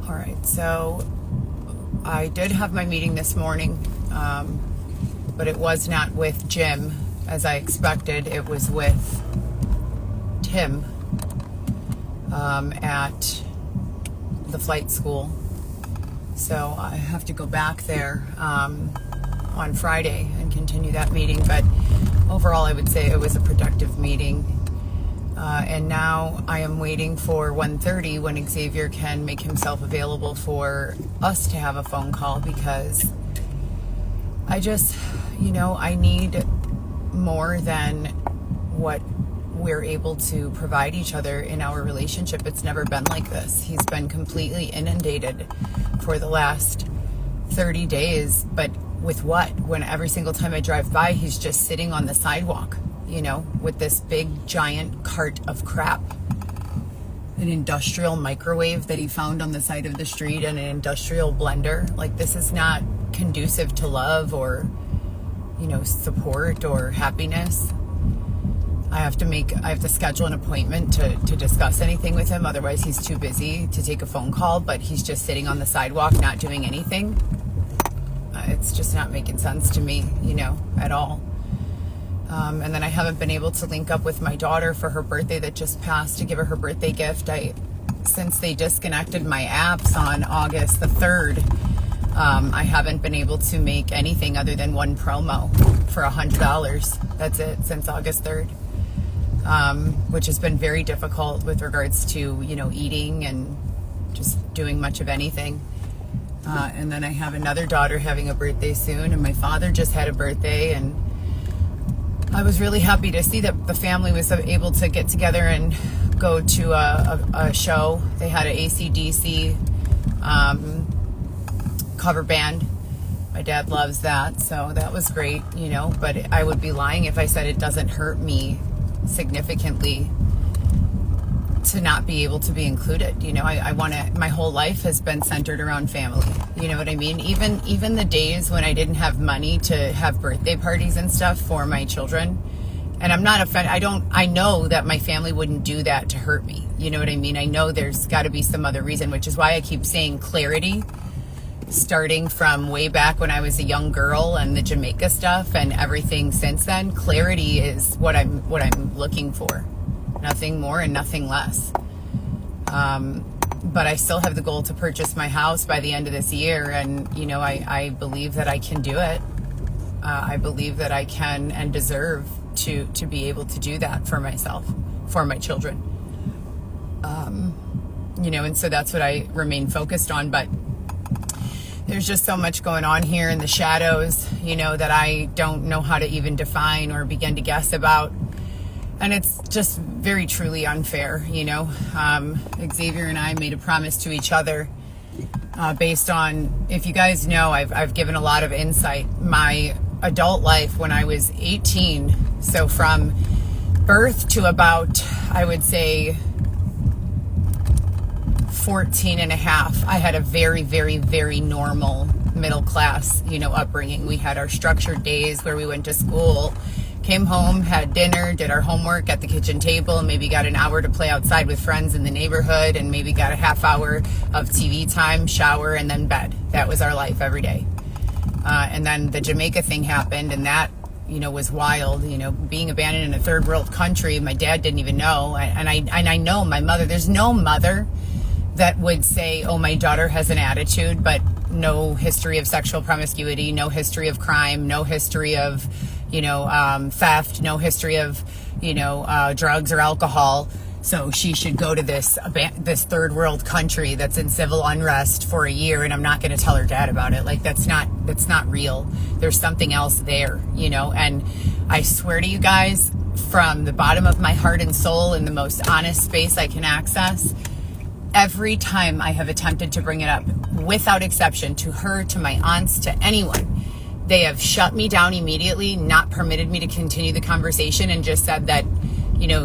All right, so I did have my meeting this morning, but it was not with Jim as I expected. It was with Tim at the flight school. So I have to go back there on Friday and continue that meeting. But overall, I would say it was a productive meeting. And now I am waiting for 1:30 when Xavier can make himself available for us to have a phone call, because I just, I need more than what we're able to provide each other in our relationship. It's never been like this. He's been completely inundated for the last 30 days, but with what? When every single time I drive by, he's just sitting on the sidewalk, with this big giant cart of crap. An industrial microwave that he found on the side of the street and an industrial blender. Like, this is not conducive to love or, support or happiness. I have to schedule an appointment to discuss anything with him. Otherwise, he's too busy to take a phone call, but he's just sitting on the sidewalk, not doing anything. It's just not making sense to me, at all. And then I haven't been able to link up with my daughter for her birthday that just passed to give her birthday gift. Since they disconnected my apps on August the 3rd, I haven't been able to make anything other than one promo for $100. That's it, since August 3rd, which has been very difficult with regards to, eating and just doing much of anything. And then I have another daughter having a birthday soon, and my father just had a birthday, and I was really happy to see that the family was able to get together and go to a show. They had an AC/DC cover band. My dad loves that, so that was great, but I would be lying if I said it doesn't hurt me significantly to not be able to be included. I want to, my whole life has been centered around family. You know what I mean? Even the days when I didn't have money to have birthday parties and stuff for my children. And I'm not offended. I know that my family wouldn't do that to hurt me. You know what I mean? I know there's got to be some other reason, which is why I keep saying clarity, starting from way back when I was a young girl and the Jamaica stuff and everything since then. Clarity is what I'm looking for. Nothing more and nothing less. But I still have the goal to purchase my house by the end of this year. And, I believe that I can do it. I believe that I can and deserve to be able to do that for myself, for my children. And so that's what I remain focused on. But there's just so much going on here in the shadows, that I don't know how to even define or begin to guess about. And it's just very truly unfair, Xavier and I made a promise to each other based on, if you guys know, I've given a lot of insight. My adult life when I was 18, so from birth to about, I would say, 14 and a half, I had a very, very, very normal middle class, upbringing. We had our structured days where we went to school, came home, had dinner, did our homework at the kitchen table, and maybe got an hour to play outside with friends in the neighborhood, and maybe got a half hour of TV time, shower, and then bed. That was our life every day. And then the Jamaica thing happened, and that, was wild. Being abandoned in a third world country, my dad didn't even know. And I know my mother, there's no mother that would say, oh, my daughter has an attitude, but no history of sexual promiscuity, no history of crime, no history of theft, no history of, drugs or alcohol. So she should go to this third world country that's in civil unrest for a year, and I'm not going to tell her dad about it. Like, that's not real. There's something else there, and I swear to you guys, from the bottom of my heart and soul, in the most honest space I can access, every time I have attempted to bring it up, without exception, to her, to my aunts, to anyone, they have shut me down immediately, not permitted me to continue the conversation, and just said that,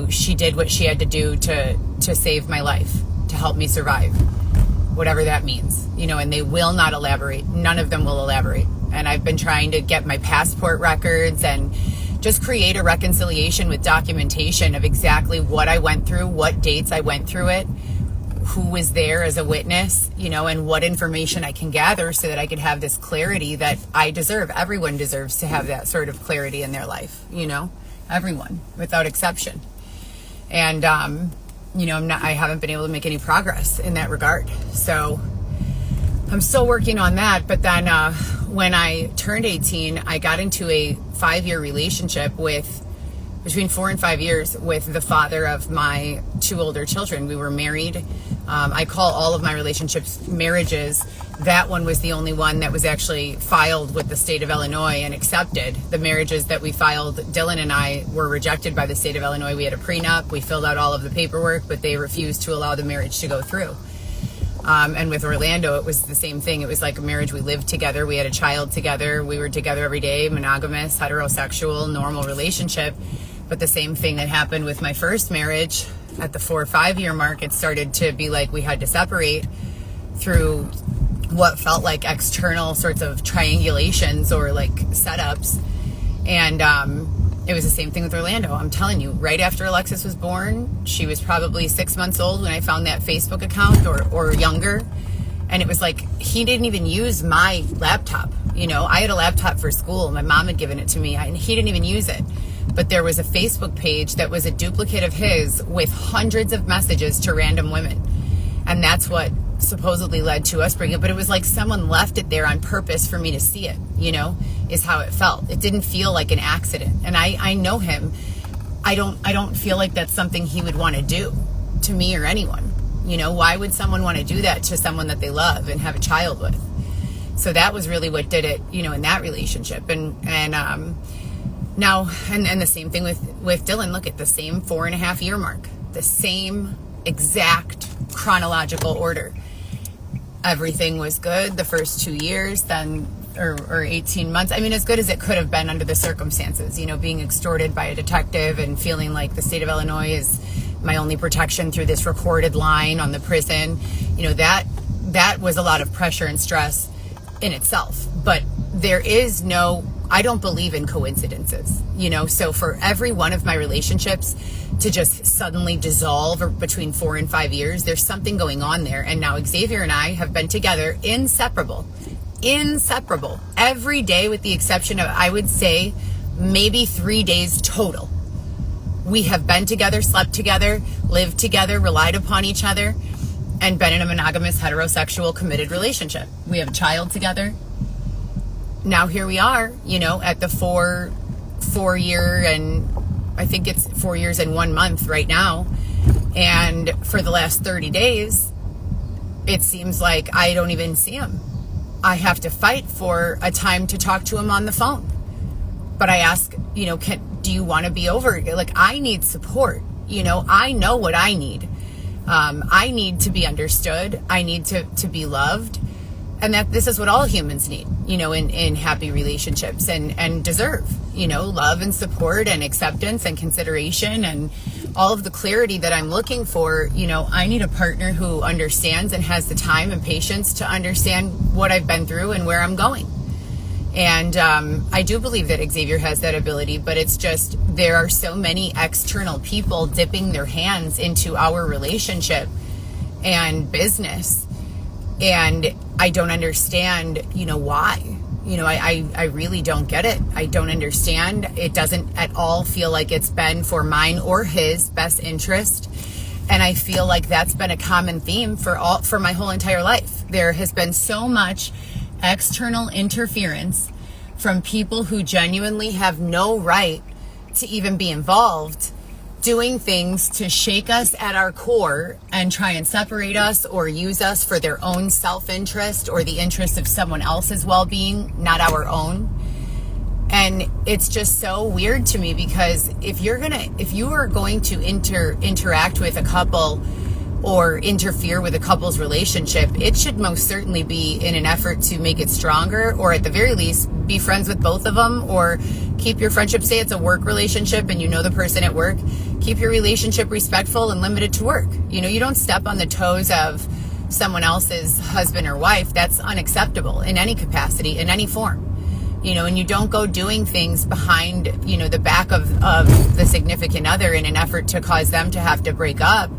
she did what she had to do to save my life, to help me survive, whatever that means, and they will not elaborate. None of them will elaborate. And I've been trying to get my passport records and just create a reconciliation with documentation of exactly what I went through, what dates I went through it, who was there as a witness, and what information I can gather so that I could have this clarity that I deserve. Everyone deserves to have that sort of clarity in their life, everyone without exception. And, I haven't been able to make any progress in that regard. So I'm still working on that. But then when I turned 18, I got into a 5-year relationship between 4 and 5 years with the father of my 2 older children. We were married. I call all of my relationships marriages. That one was the only one that was actually filed with the state of Illinois and accepted. The marriages that we filed, Dylan and I, were rejected by the state of Illinois. We had a prenup. We filled out all of the paperwork, but they refused to allow the marriage to go through. And with Orlando, it was the same thing. It was like a marriage. We lived together. We had a child together. We were together every day, monogamous, heterosexual, normal relationship. But the same thing that happened with my first marriage at the 4 or 5 year mark, it started to be like we had to separate through what felt like external sorts of triangulations or like setups. And it was the same thing with Orlando. I'm telling you, right after Alexis was born, she was probably 6 months old when I found that Facebook account or younger. And it was like, he didn't even use my laptop. I had a laptop for school. My mom had given it to me, and he didn't even use it. But there was a Facebook page that was a duplicate of his with hundreds of messages to random women. And that's what supposedly led to us bringing it. But it was like someone left it there on purpose for me to see it, is how it felt. It didn't feel like an accident. And I know him. I don't feel like that's something he would want to do to me or anyone. Why would someone want to do that to someone that they love and have a child with? So that was really what did it, in that relationship. And now, and the same thing with Dylan. Look at the same 4.5 year mark, the same exact chronological order. Everything was good the first 2 years, then, or 18 months. I mean, as good as it could have been under the circumstances, being extorted by a detective and feeling like the state of Illinois is my only protection through this recorded line on the prison. That was a lot of pressure and stress in itself. But I don't believe in coincidences, so for every one of my relationships to just suddenly dissolve between 4 and 5 years, there's something going on there. And now Xavier and I have been together inseparable every day, with the exception of, I would say, maybe 3 days total. We have been together, slept together, lived together, relied upon each other, and been in a monogamous, heterosexual, committed relationship. We have a child together. Now here we are, at the 4 year, and I think it's 4 years and 1 month right now. And for the last 30 days, it seems like I don't even see him. I have to fight for a time to talk to him on the phone. But I ask, do you want to be over? Like, I need support. I know what I need. I need to be understood. I need to be loved. And that this is what all humans need, in happy relationships and deserve, love and support and acceptance and consideration and all of the clarity that I'm looking for. I need a partner who understands and has the time and patience to understand what I've been through and where I'm going. And I do believe that Xavier has that ability, but it's just there are so many external people dipping their hands into our relationship and business. And I don't understand, why. I really don't get it. I don't understand. It doesn't at all feel like it's been for mine or his best interest. And I feel like that's been a common theme for my whole entire life. There has been so much external interference from people who genuinely have no right to even be involved, doing things to shake us at our core and try and separate us or use us for their own self-interest or the interest of someone else's well-being, not our own. And it's just so weird to me, because if you are going to interact with a couple or interfere with a couple's relationship, it should most certainly be in an effort to make it stronger, or at the very least be friends with both of them, or keep your friendship, say it's a work relationship and you know the person at work, keep your relationship respectful and limited to work. You don't step on the toes of someone else's husband or wife. That's unacceptable in any capacity, in any form. And you don't go doing things behind, the back of the significant other in an effort to cause them to have to break up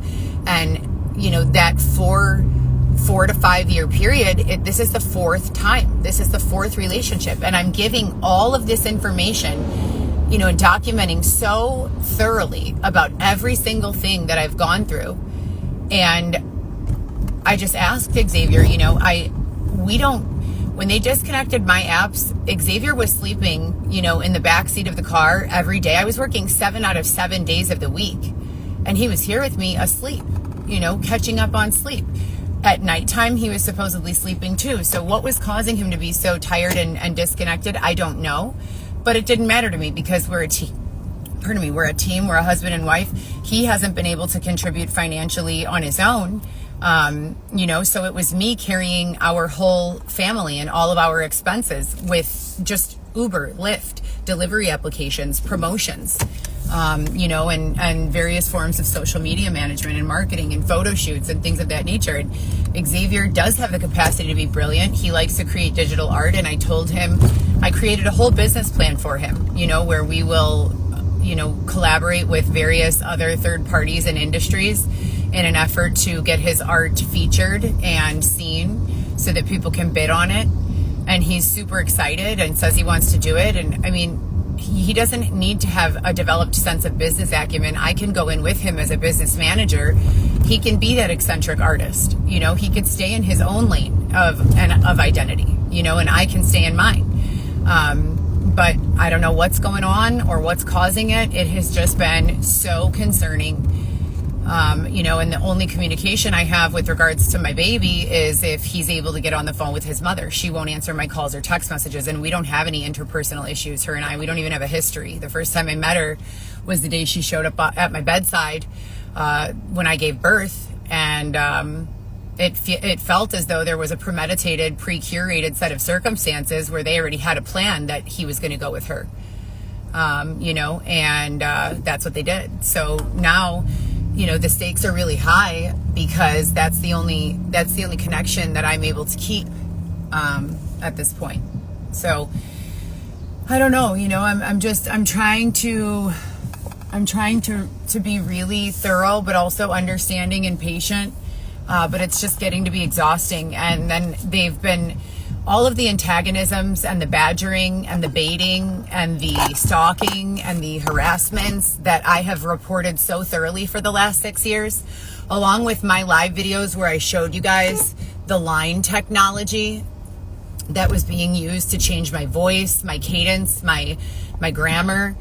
and that 4 to 5 year period, this is the fourth time. This is the fourth relationship. And I'm giving all of this information, and documenting so thoroughly about every single thing that I've gone through. And I just asked Xavier, when they disconnected my apps, Xavier was sleeping, in the back seat of the car every day. I was working 7 out of 7 days of the week, and he was here with me asleep, catching up on sleep. At nighttime, he was supposedly sleeping too. So what was causing him to be so tired and disconnected? I don't know, but it didn't matter to me because we're a team. We're a team. We're a husband and wife. He hasn't been able to contribute financially on his own. So it was me carrying our whole family and all of our expenses with just Uber, Lyft, delivery applications, promotions, and various forms of social media management and marketing and photo shoots and things of that nature. And Xavier does have the capacity to be brilliant. He likes to create digital art. And I told him, I created a whole business plan for him, where we will, collaborate with various other third parties and industries in an effort to get his art featured and seen so that people can bid on it. And he's super excited and says he wants to do it. And he doesn't need to have a developed sense of business acumen. I can go in with him as a business manager. He can be that eccentric artist. He could stay in his own lane of identity, and I can stay in mine. But I don't know what's going on or what's causing it. It has just been so concerning. And the only communication I have with regards to my baby is if he's able to get on the phone with his mother. She won't answer my calls or text messages, and we don't have any interpersonal issues, her and I. We don't even have a history. The first time I met her was the day she showed up at my bedside when I gave birth, and it felt as though there was a premeditated, pre-curated set of circumstances where they already had a plan that he was going to go with her, and that's what they did. So now, the stakes are really high because that's the only connection that I'm able to keep at this point. So I don't know, I'm trying to be really thorough, but also understanding and patient. But it's just getting to be exhausting. And then they've been all of the antagonisms and the badgering and the baiting and the stalking and the harassments that I have reported so thoroughly for the last 6 years, along with my live videos where I showed you guys the line technology that was being used to change my voice, my cadence, my grammar.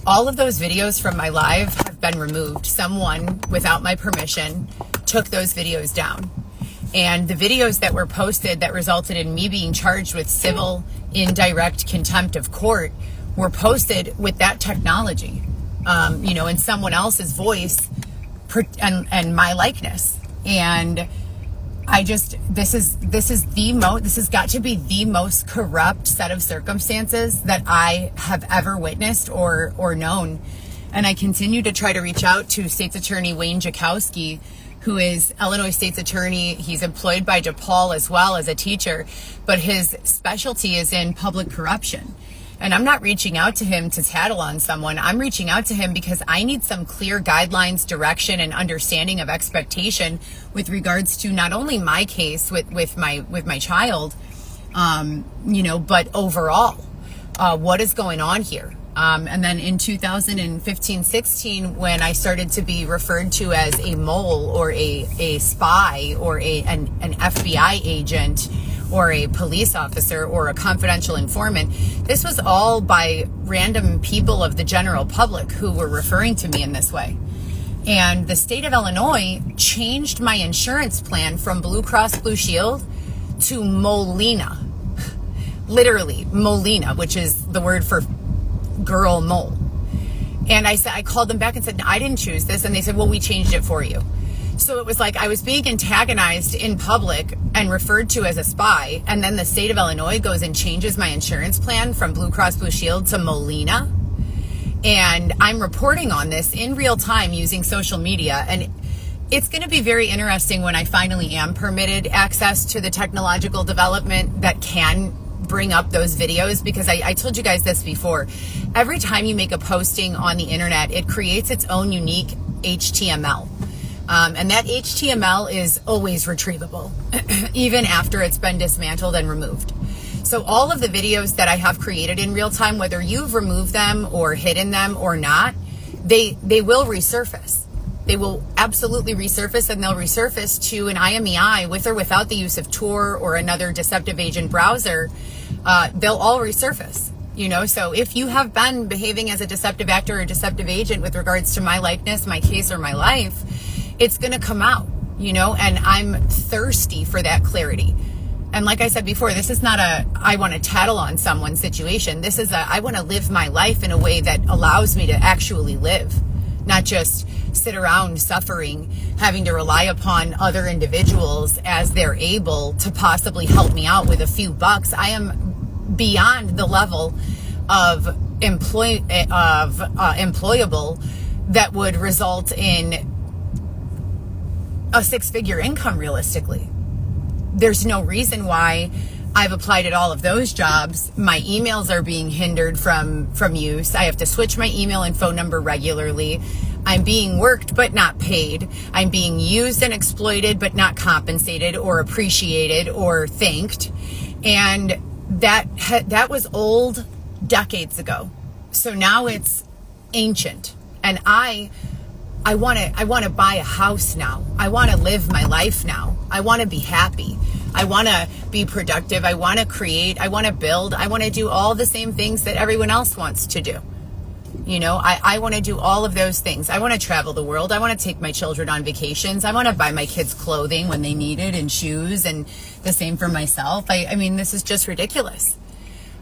All of those videos from my live have been removed. Someone, without my permission, took those videos down. And the videos that were posted that resulted in me being charged with civil indirect contempt of court were posted with that technology, in someone else's voice and my likeness. And this has got to be the most corrupt set of circumstances that I have ever witnessed or known. And I continue to try to reach out to State's Attorney Wayne Jakowski, who is Illinois State's Attorney. He's employed by DePaul as well as a teacher, but his specialty is in public corruption. And I'm not reaching out to him to tattle on someone. I'm reaching out to him because I need some clear guidelines, direction, and understanding of expectation with regards to not only my case with my child, but overall, what is going on here. And then in 2015-16, when I started to be referred to as a mole or a spy or an FBI agent or a police officer or a confidential informant, this was all by random people of the general public who were referring to me in this way. And the state of Illinois changed my insurance plan from Blue Cross Blue Shield to Molina. Literally, Molina, which is the word for girl mole. And I called them back and said, I didn't choose this. And they said, well, we changed it for you. So it was like I was being antagonized in public and referred to as a spy. And then the state of Illinois goes and changes my insurance plan from Blue Cross Blue Shield to Molina. And I'm reporting on this in real time using social media. And it's going to be very interesting when I finally am permitted access to the technological development that can bring up those videos, because I told you guys this before. Every time you make a posting on the internet, it creates its own unique HTML. And that HTML is always retrievable, even after it's been dismantled and removed. So all of the videos that I have created in real time, whether you've removed them or hidden them or not, they will resurface. They will absolutely resurface, and they'll resurface to an IMEI with or without the use of Tor or another deceptive agent browser. They'll all resurface, so if you have been behaving as a deceptive actor or deceptive agent with regards to my likeness, my case, or my life, it's going to come out, and I'm thirsty for that clarity. And like I said before, this is not I want to tattle on someone situation. This is I want to live my life in a way that allows me to actually live, not just sit around suffering, having to rely upon other individuals as they're able to possibly help me out with a few bucks. I am beyond the level of employable that would result in a six-figure income realistically. There's no reason why I've applied at all of those jobs. My emails are being hindered from use. I have to switch my email and phone number regularly. I'm being worked but not paid. I'm being used and exploited but not compensated or appreciated or thanked. And that was old decades ago. So now it's ancient. And I want to buy a house now. I want to live my life now. I want to be happy. I want to be productive. I want to create. I want to build. I want to do all the same things that everyone else wants to do. I want to do all of those things. I want to travel the world. I want to take my children on vacations. I want to buy my kids clothing when they need it and shoes, and the same for myself. I mean, this is just ridiculous.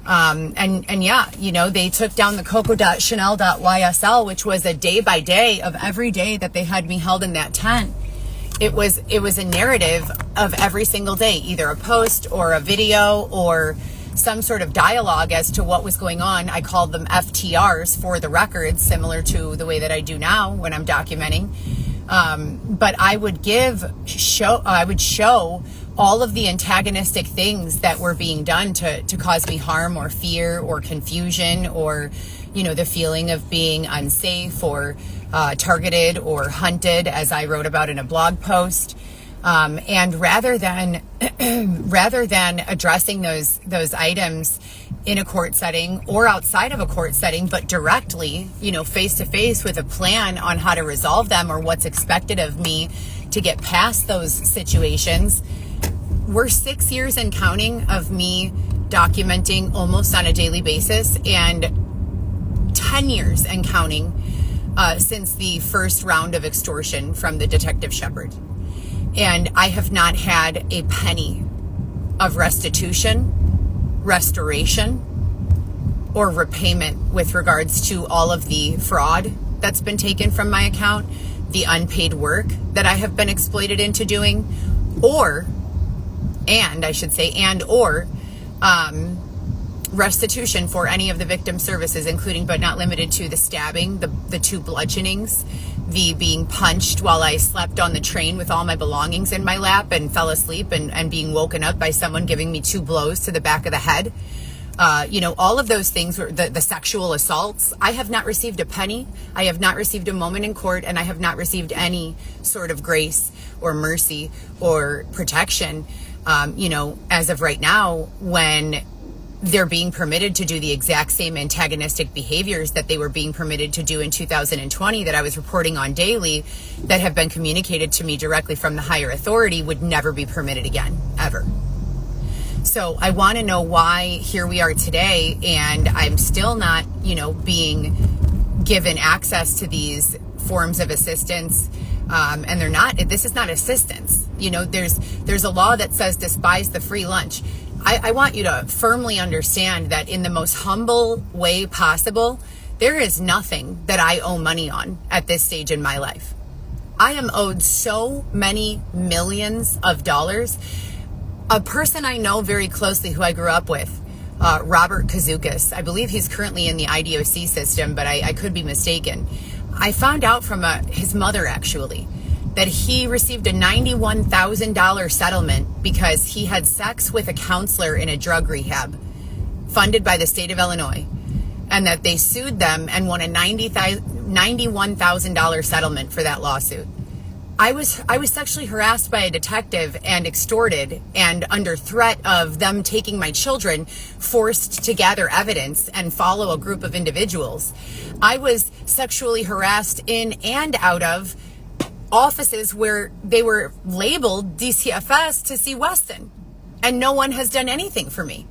And yeah, they took down the coco.chanel.ysl, which was a day by day of every day that they had me held in that tent. It was a narrative of every single day, either a post or a video or some sort of dialogue as to what was going on. I called them FTRs, for the records, similar to the way that I do now when I'm documenting. But I would show all of the antagonistic things that were being done to cause me harm or fear or confusion or, the feeling of being unsafe or targeted or hunted, as I wrote about in a blog post. And rather than addressing those items in a court setting or outside of a court setting, but directly, face to face with a plan on how to resolve them or what's expected of me to get past those situations, we're 6 years and counting of me documenting almost on a daily basis, and 10 years and counting since the first round of extortion from the Detective Shepard. And I have not had a penny of restitution, restoration, or repayment with regards to all of the fraud that's been taken from my account, the unpaid work that I have been exploited into doing, or restitution for any of the victim services, including but not limited to the stabbing, the 2 bludgeonings, the being punched while I slept on the train with all my belongings in my lap and fell asleep and being woken up by someone giving me 2 blows to the back of the head. All of those things were the sexual assaults. I have not received a penny. I have not received a moment in court, and I have not received any sort of grace or mercy or protection, as of right now, when they're being permitted to do the exact same antagonistic behaviors that they were being permitted to do in 2020 that I was reporting on daily, that have been communicated to me directly from the higher authority, would never be permitted again, ever. So I want to know why here we are today and I'm still not, being given access to these forms of assistance. And this is not assistance. There's a law that says despise the free lunch. I want you to firmly understand that in the most humble way possible, there is nothing that I owe money on at this stage in my life. I am owed so many millions of dollars. A person I know very closely who I grew up with, Robert Kazukis, I believe he's currently in the IDOC system, but I could be mistaken. I found out from his mother, actually, that he received a $91,000 settlement because he had sex with a counselor in a drug rehab funded by the state of Illinois, and that they sued them and won a $91,000 settlement for that lawsuit. I was sexually harassed by a detective and extorted and under threat of them taking my children, forced to gather evidence and follow a group of individuals. I was sexually harassed in and out of offices where they were labeled DCFS to see Weston, and no one has done anything for me.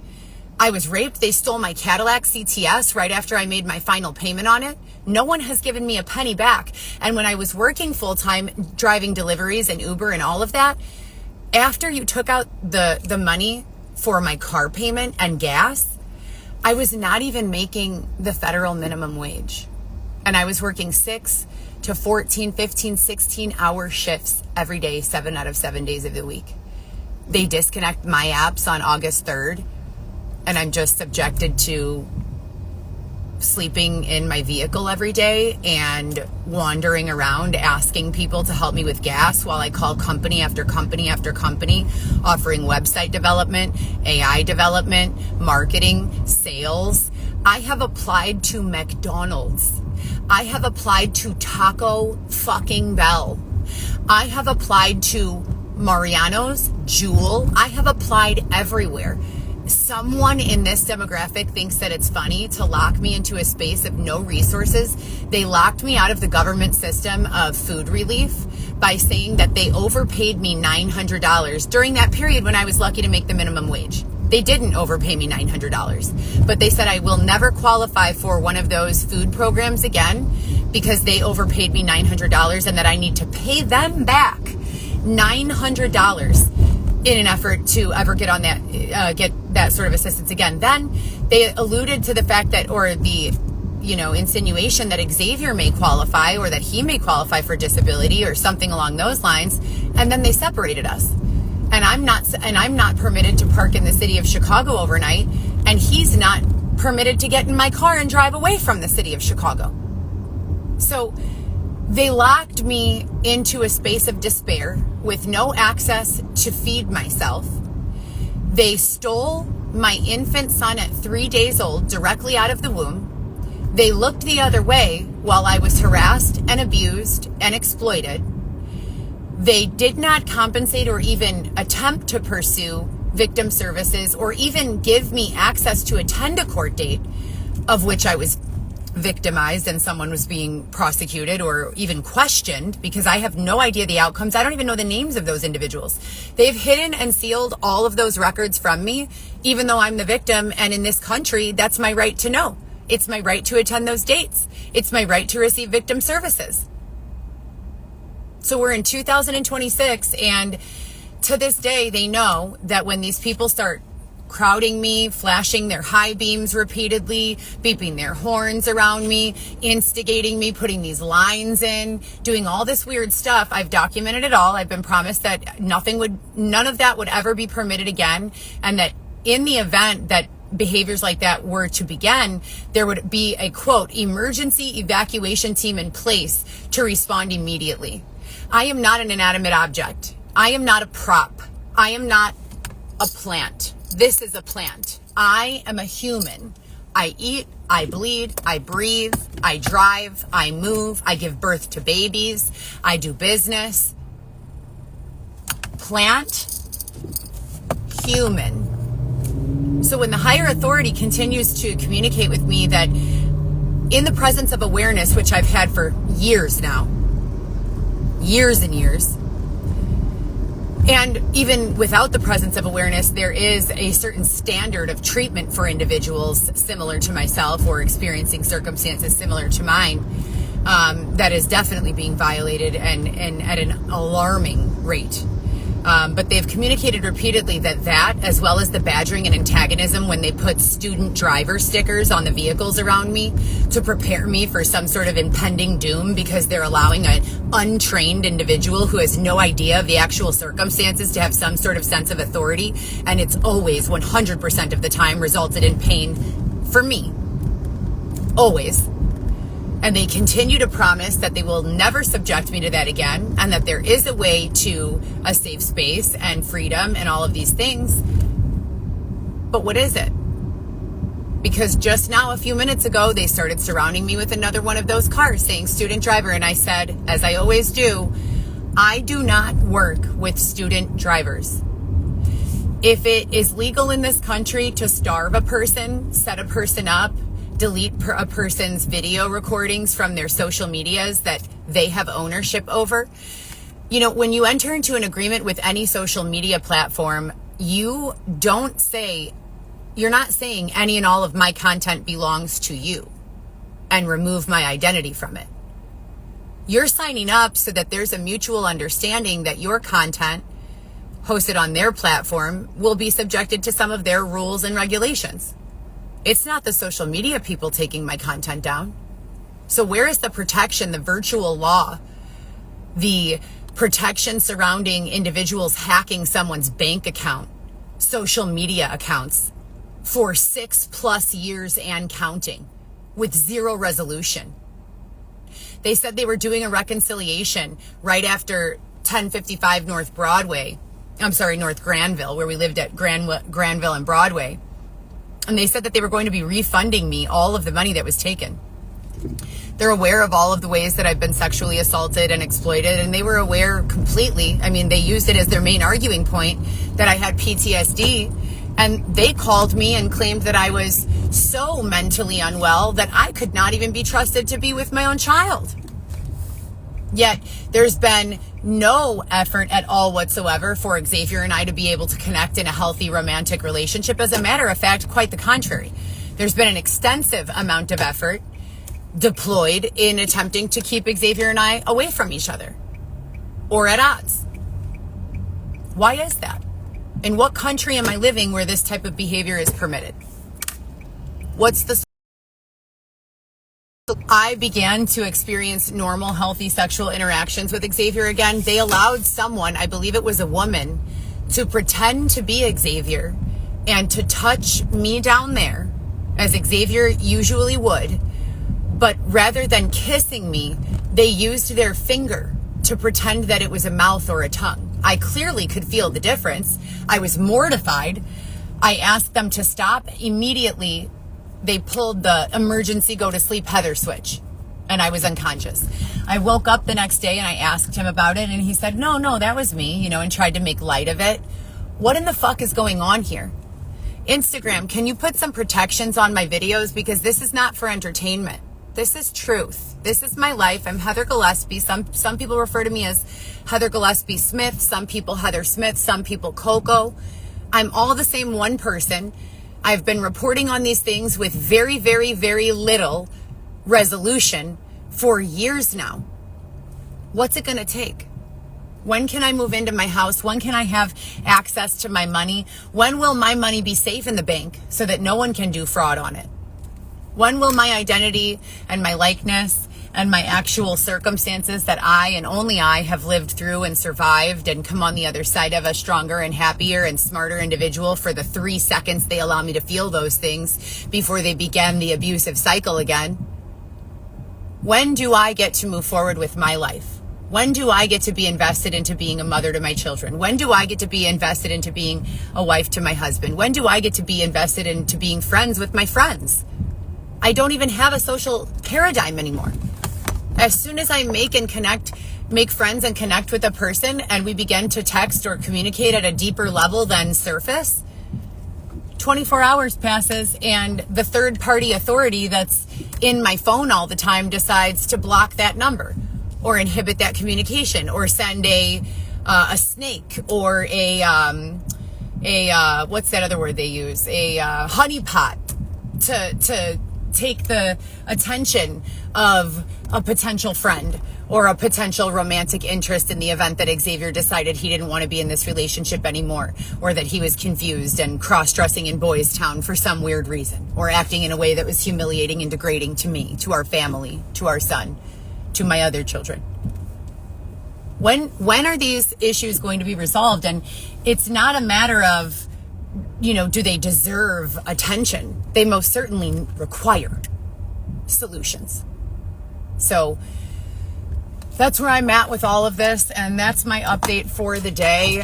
I was raped. They stole my Cadillac CTS right after I made my final payment on it. No one has given me a penny back. And when I was working full-time, driving deliveries and Uber and all of that, after you took out the money for my car payment and gas, I was not even making the federal minimum wage. And I was working 6 to 14, 15, 16-hour shifts every day, 7 out of 7 days of the week. They disconnect my apps on August 3rd. And I'm just subjected to sleeping in my vehicle every day and wandering around asking people to help me with gas while I call company after company after company, offering website development, AI development, marketing, sales. I have applied to McDonald's. I have applied to Taco fucking Bell. I have applied to Mariano's, Jewel. I have applied everywhere. Someone in this demographic thinks that it's funny to lock me into a space of no resources. They locked me out of the government system of food relief by saying that they overpaid me $900 during that period when I was lucky to make the minimum wage. They didn't overpay me $900, but they said I will never qualify for one of those food programs again because they overpaid me $900 and that I need to pay them back $900 in an effort to ever get on that, get that sort of assistance again. Then they alluded to the fact that, or the, insinuation that Xavier may qualify or that he may qualify for disability or something along those lines. And then they separated us. And I'm not permitted to park in the city of Chicago overnight. And he's not permitted to get in my car and drive away from the city of Chicago. So they locked me into a space of despair with no access to feed myself. They stole my infant son at 3 days old directly out of the womb. They looked the other way while I was harassed and abused and exploited. They did not compensate or even attempt to pursue victim services or even give me access to attend a court date of which I was victimized and someone was being prosecuted or even questioned, because I have no idea the outcomes. I don't even know the names of those individuals. They've hidden and sealed all of those records from me, even though I'm the victim. And in this country, that's my right to know. It's my right to attend those dates. It's my right to receive victim services. So we're in 2026, and to this day, they know that when these people start crowding me, flashing their high beams repeatedly, beeping their horns around me, instigating me, putting these lines in, doing all this weird stuff. I've documented it all. I've been promised that none of that would ever be permitted again. And that in the event that behaviors like that were to begin, there would be a, quote, emergency evacuation team in place to respond immediately. I am not an inanimate object. I am not a prop. I am not a plant. This is a plant. I am a human. I eat, I bleed, I breathe, I drive, I move, I give birth to babies, I do business. Plant, human. So when the higher authority continues to communicate with me that in the presence of awareness, which I've had for years now, years and years, and even without the presence of awareness, there is a certain standard of treatment for individuals similar to myself or experiencing circumstances similar to mine that is definitely being violated and at an alarming rate. But they've communicated repeatedly that as well as the badgering and antagonism when they put student driver stickers on the vehicles around me to prepare me for some sort of impending doom, because they're allowing an untrained individual who has no idea of the actual circumstances to have some sort of sense of authority. And it's always 100% of the time resulted in pain for me. Always. And they continue to promise that they will never subject me to that again, and that there is a way to a safe space and freedom and all of these things. But what is it? Because just now, a few minutes ago, they started surrounding me with another one of those cars saying student driver. And I said, as I always do, I do not work with student drivers. If it is legal in this country to starve a person, set a person up, delete a person's video recordings from their social medias that they have ownership over, you know, when you enter into an agreement with any social media platform, you're not saying any and all of my content belongs to you and remove my identity from it. You're signing up so that there's a mutual understanding that your content hosted on their platform will be subjected to some of their rules and regulations. It's not the social media people taking my content down. So where is the protection, the virtual law, the protection surrounding individuals hacking someone's bank account, social media accounts for 6+ years and counting with zero resolution? They said they were doing a reconciliation right after 1055 North Granville, where we lived at Granville and Broadway. And they said that they were going to be refunding me all of the money that was taken. They're aware of all of the ways that I've been sexually assaulted and exploited, and they were aware completely. I mean, they used it as their main arguing point that I had PTSD, and they called me and claimed that I was so mentally unwell that I could not even be trusted to be with my own child. Yet there's been no effort at all whatsoever for Xavier and I to be able to connect in a healthy romantic relationship. As a matter of fact, quite the contrary. There's been an extensive amount of effort deployed in attempting to keep Xavier and I away from each other or at odds. Why is that? In what country am I living where this type of behavior is permitted? I began to experience normal, healthy sexual interactions with Xavier again. They allowed someone, I believe it was a woman, to pretend to be Xavier and to touch me down there, as Xavier usually would. But rather than kissing me, they used their finger to pretend that it was a mouth or a tongue. I clearly could feel the difference. I was mortified. I asked them to stop. Immediately, they pulled the emergency go to sleep Heather switch, and I was unconscious. I woke up the next day and I asked him about it, and he said, no, that was me, and tried to make light of it. What in the fuck is going on here? Instagram, can you put some protections on my videos? Because this is not for entertainment. This is truth. This is my life. I'm Heather Gillespie. Some people refer to me as Heather Gillespie Smith. Some people Heather Smith. Some people Coco. I'm all the same one person. I've been reporting on these things with very, very, very little resolution for years now. What's it going to take? When can I move into my house? When can I have access to my money? When will my money be safe in the bank so that no one can do fraud on it? When will my identity and my likeness and my actual circumstances that I and only I have lived through and survived and come on the other side of a stronger and happier and smarter individual for the 3 seconds they allow me to feel those things before they begin the abusive cycle again? When do I get to move forward with my life? When do I get to be invested into being a mother to my children? When do I get to be invested into being a wife to my husband? When do I get to be invested into being friends with my friends? I don't even have a social paradigm anymore. As soon as I make friends and connect with a person and we begin to text or communicate at a deeper level than surface, 24 hours passes and the third party authority that's in my phone all the time decides to block that number or inhibit that communication or send a snake or a what's that other word they use? A honeypot to take the attention of a potential friend or a potential romantic interest in the event that Xavier decided he didn't want to be in this relationship anymore, or that he was confused and cross-dressing in Boys Town for some weird reason, or acting in a way that was humiliating and degrading to me, to our family, to our son, to my other children. When are these issues going to be resolved? And it's not a matter of, do they deserve attention? They most certainly require solutions. So that's where I'm at with all of this, and that's my update for the day.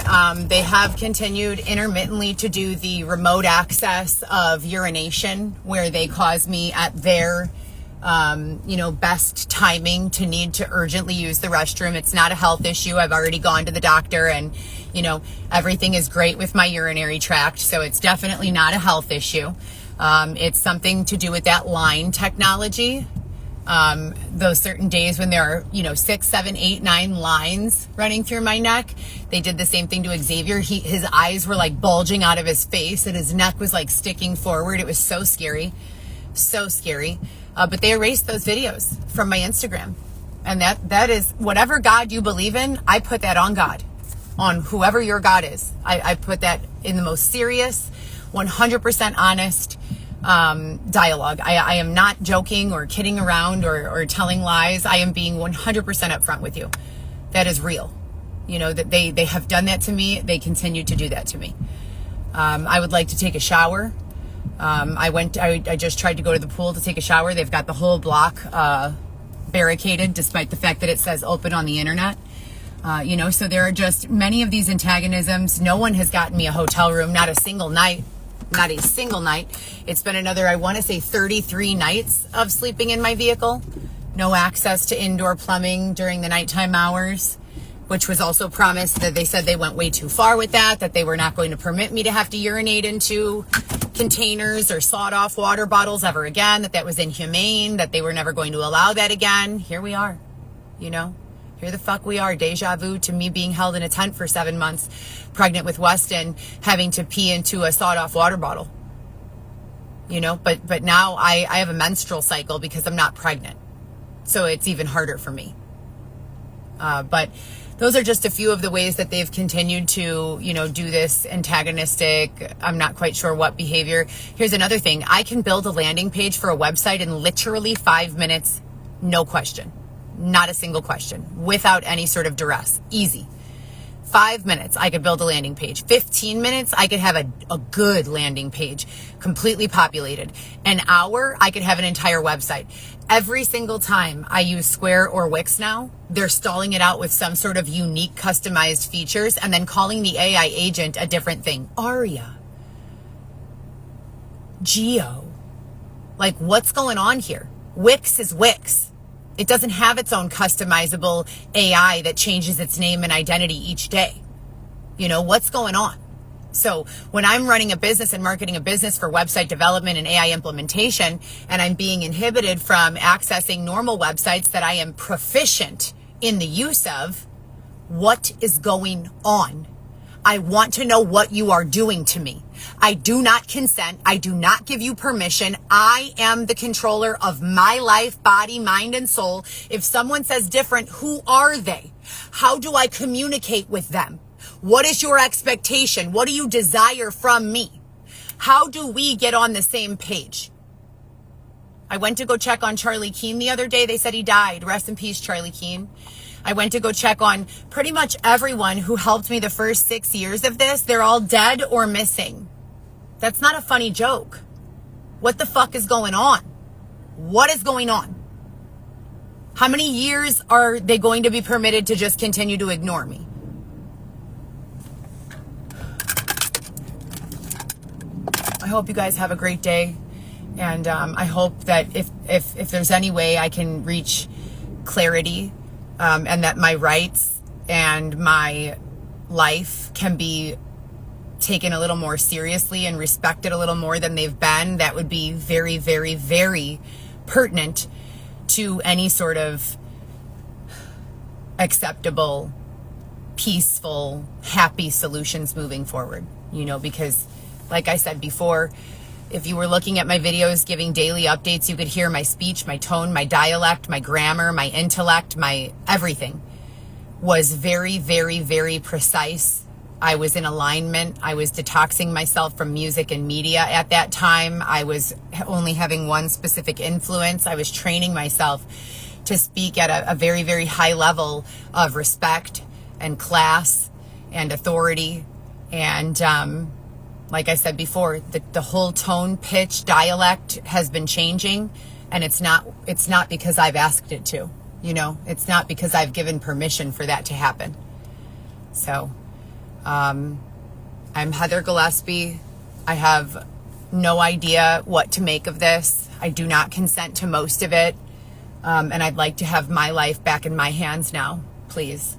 They have continued intermittently to do the remote access of urination, where they cause me at their best timing to need to urgently use the restroom. It's not a health issue. I've already gone to the doctor, and, everything is great with my urinary tract. So it's definitely not a health issue. It's something to do with that line technology. Those certain days when there are, 6, 7, 8, 9 lines running through my neck. They did the same thing to Xavier. His eyes were like bulging out of his face and his neck was like sticking forward. It was so scary. So scary. But they erased those videos from my Instagram. And that is whatever God you believe in, I put that on God, on whoever your God is. I put that in the most serious, 100% honest dialogue. I am not joking or kidding around or telling lies. I am being 100% upfront with you. That is real. That they have done that to me. They continue to do that to me. I would like to take a shower. I just tried to go to the pool to take a shower. They've got the whole block barricaded, despite the fact that it says open on the internet. So there are just many of these antagonisms. No one has gotten me a hotel room, not a single night. Not a single night. It's been another, I want to say 33 nights of sleeping in my vehicle. No access to indoor plumbing during the nighttime hours, which was also promised. That they said they went way too far with that they were not going to permit me to have to urinate into containers or sawed off water bottles ever again, that was inhumane, that they were never going to allow that again. Here we are, Here the fuck we are. Deja vu to me being held in a tent for 7 months, pregnant with Weston, having to pee into a sawed-off water bottle. But now I have a menstrual cycle because I'm not pregnant. So it's even harder for me. But those are just a few of the ways that they've continued to, do this antagonistic, I'm not quite sure what behavior. Here's another thing. I can build a landing page for a website in literally 5 minutes, no question. Not a single question, without any sort of duress. Easy. 5 minutes, I could build a landing page. 15 minutes, I could have a good landing page, completely populated. An hour, I could have an entire website. Every single time I use Square or Wix now, they're stalling it out with some sort of unique customized features and then calling the AI agent a different thing. Aria. Geo. Like, what's going on here? Wix is Wix. It doesn't have its own customizable AI that changes its name and identity each day. What's going on? So when I'm running a business and marketing a business for website development and AI implementation, and I'm being inhibited from accessing normal websites that I am proficient in the use of, what is going on? I want to know what you are doing to me. I do not consent. I do not give you permission. I am the controller of my life, body, mind, and soul. If someone says different, who are they? How do I communicate with them? What is your expectation? What do you desire from me? How do we get on the same page? I went to go check on Charlie Keene the other day. They said he died. Rest in peace, Charlie Keene. I went to go check on pretty much everyone who helped me the first 6 years of this. They're all dead or missing. That's not a funny joke. What the fuck is going on? What is going on? How many years are they going to be permitted to just continue to ignore me? I hope you guys have a great day. And I hope that if there's any way I can reach clarity, and that my rights and my life can be taken a little more seriously and respected a little more than they've been, that would be very, very, very pertinent to any sort of acceptable, peaceful, happy solutions moving forward. Because like I said before, if you were looking at my videos giving daily updates, you could hear my speech, my tone, my dialect, my grammar, my intellect, my everything was very, very, very precise. I was in alignment. I was detoxing myself from music and media at that time. I was only having one specific influence. I was training myself to speak at a very, very high level of respect and class and authority. And, like I said before, the whole tone, pitch, dialect has been changing, and it's not because I've asked it to, it's not because I've given permission for that to happen. So, I'm Heather Gillespie. I have no idea what to make of this. I do not consent to most of it. And I'd like to have my life back in my hands now, please.